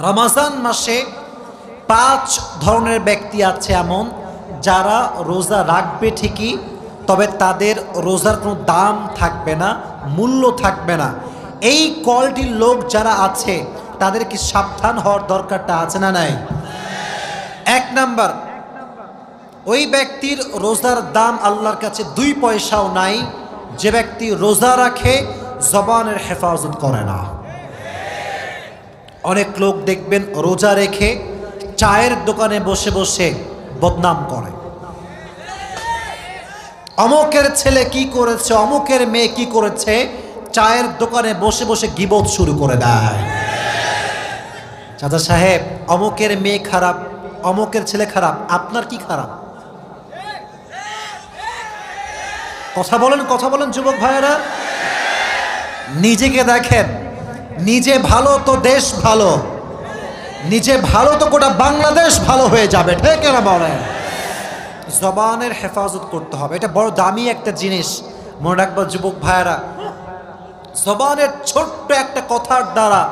রমজান মাসে 5 ধরনের ব্যক্তি আছে এমন যারা রোজা রাখবে ঠিকই, তবে তাদের রোজার কোনো দাম থাকবে না, মূল্য থাকবে না। এই কোয়ালিটির লোক যারা আছে তাদের কি সাবধান হওয়ার দরকারটা আছে না নাই? 1 নাম্বার, ওই ব্যক্তির রোজার দাম আল্লাহর কাছে 2 পয়সাও নাই যে ব্যক্তি রোজা রাখে জবানের হেফাজত করে না। অনেক লোক দেখবেন রোজা রেখে চায়ের দোকানে বসে বসে বদনাম করে, অমুকের ছেলে কি করেছে, অমুকের মেয়ে কি করেছে, চায়ের দোকানে বসে বসে গীবত শুরু করে দেয়। চাচা সাহেব, অমুকের মেয়ে খারাপ, অমুকের ছেলে খারাপ, আপনার কি খারাপ? কথা বলেন যুবক ভাইয়েরা। নিজেকে দেখেন, নিজে ভালো তো দেশ ভালো, নিজে ভালো তো গোটা বাংলাদেশ ভালো হয়ে যাবে, ঠিক না বলেন? জবানের হেফাজত করতে হবে, এটা বড় দামি একটা জিনিস। মনে রাখবা যুবক ভাইয়েরা, জবানের ছোট্ট একটা কথার দ্বারা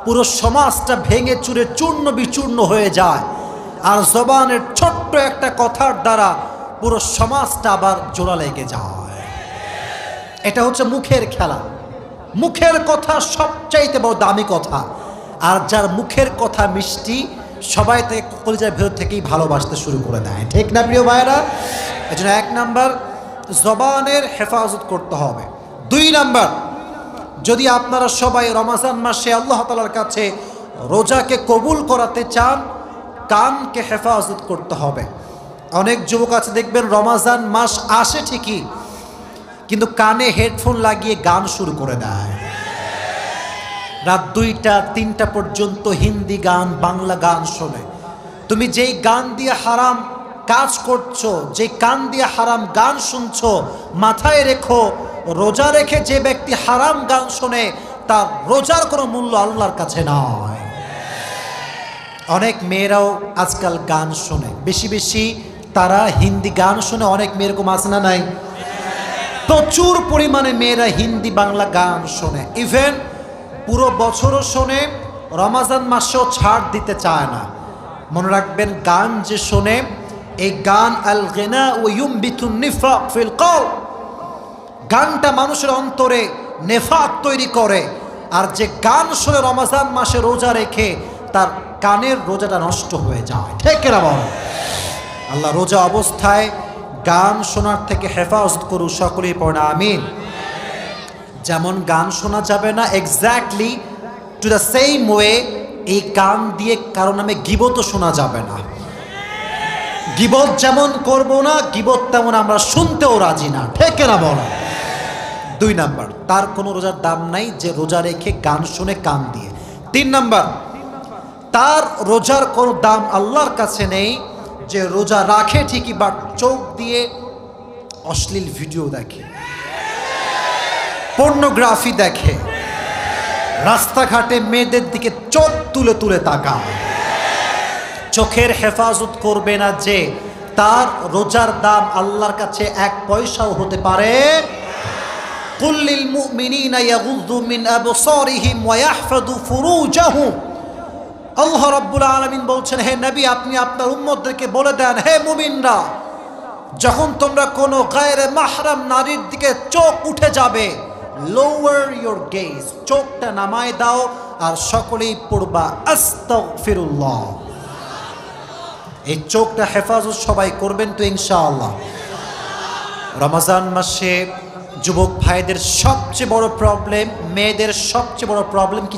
পুরো সমাজটা ভেঙে চুরে চূর্ণ বিচূর্ণ হয়ে যায়, আর জবানের ছোট্ট একটা কথার দ্বারা পুরো সমাজটা আবার জোড়া লেগে যায়। এটা হচ্ছে মুখের খেলা। মুখের কথা সবচাইতে বড় দামি কথা, আর যার মুখের কথা মিষ্টি সবাই তাকে কলিজার ভেতর থেকেই ভালোবাসতে শুরু করে দেয়, ঠিক না প্রিয় ভাইয়েরা? এজন্য 1 নাম্বার, জবানের হেফাজত করতে হবে। 2 নাম্বার, যদি আপনারা সবাই রমজান মাসে আল্লাহ তাআলার কাছে রোজাকে কবুল করাতে চান, কানকে হেফাজত করতে হবে। অনেক যুবক আছে দেখবেন রমজান মাস আসে ঠিকই, কিন্তু কানে হেডফোন লাগিয়ে গান শুরু করে দেয়। রাত 2টা 3টা পর্যন্ত হিন্দি গান, বাংলা গান শোনে। তুমি যেই গান দিয়ে হারাম কাজ করছো, যে কান দিয়ে হারাম গান শুনছো, মাথায় রেখো রোজা রেখে যে ব্যক্তি হারাম গান শোনে তার রোজার কোনো মূল্য আল্লাহর কাছে নয়। অনেক মেয়েরাও আজকাল গান শোনে, বেশি বেশি তারা হিন্দি গান শোনে। অনেক মেয়ে এরকম আছে না নাই? প্রচুর পরিমাণে মেয়েরা হিন্দি বাংলা গান শোনে, ইভেন পুরো বছরও শোনে, রমজান মাসেও ছাড় দিতে চায় না। মনে রাখবেন, গান যে শোনে, এই গান আল গিনা ওয়া ইউমবিতুন নিফাক ফিল কলব, গানটা মানুষের অন্তরে নেফাক তৈরি করে। আর যে গান শোনে রমজান মাসে রোজা রেখে, তার কানের রোজাটা নষ্ট হয়ে যায়, ঠিক না বল? আল্লাহ রোজা অবস্থায় গান শোনার থেকে হেফাজত করুন, সকলেই পড়ে আমিন। যেমন গান শোনা যাবে না, exactly to the same way এই গান দিয়ে কারো নামে গীবতও শোনা যাবে না। গীবত যেমন করব না, গীবত তেমন আমরা শুনতেও রাজি না, ঠিক না বল? 2 নাম্বার, তার কোনো রোজার দাম নাই যে রোজা রেখে গান শুনে কান দিয়ে। 3 নাম্বার, তার রোজার কোনো দাম আল্লাহর কাছে নেই যে রোজা রাখে ঠিকই বাট চোখ দিয়ে অশ্লীল ভিডিও দেখে, পর্নোগ্রাফি দেখে, রাস্তাঘাটে মেয়েদের দিকে চোখ তুলে তুলে তাকায়। চোখের হেফাজত করবে না যে, তার রোজার দাম আল্লাহর কাছে 1 পয়সাও হতে পারে। কুল লিল মুমিনিনা ইয়াগুযু মিন আবসারিহিম ওয়া ইয়াহফাযু ফুরুজাহুম। আল্লাহ রাব্বুল আলামিন বলছেন, হে নবী, আপনি আপনার উম্মতদেরকে বলে দেন, হে মুমিনরা, যখন তোমরা কোনো গায়রে মাহরাম নারীর দিকে চোখ উঠে যাবে, লোয়ার ইউর গেজ, চোখটা নামায় দাও, আর সকলেই পড়বা আস্তাগফিরুল্লাহ। এই চোখটা হেফাজত সবাই করবেন তো ইনশাআল্লাহ? রমজান মাসে যুবক ভাইদের সবচেয়ে বড় প্রবলেম, মেয়েদের সবচেয়ে বড় প্রবলেম কি?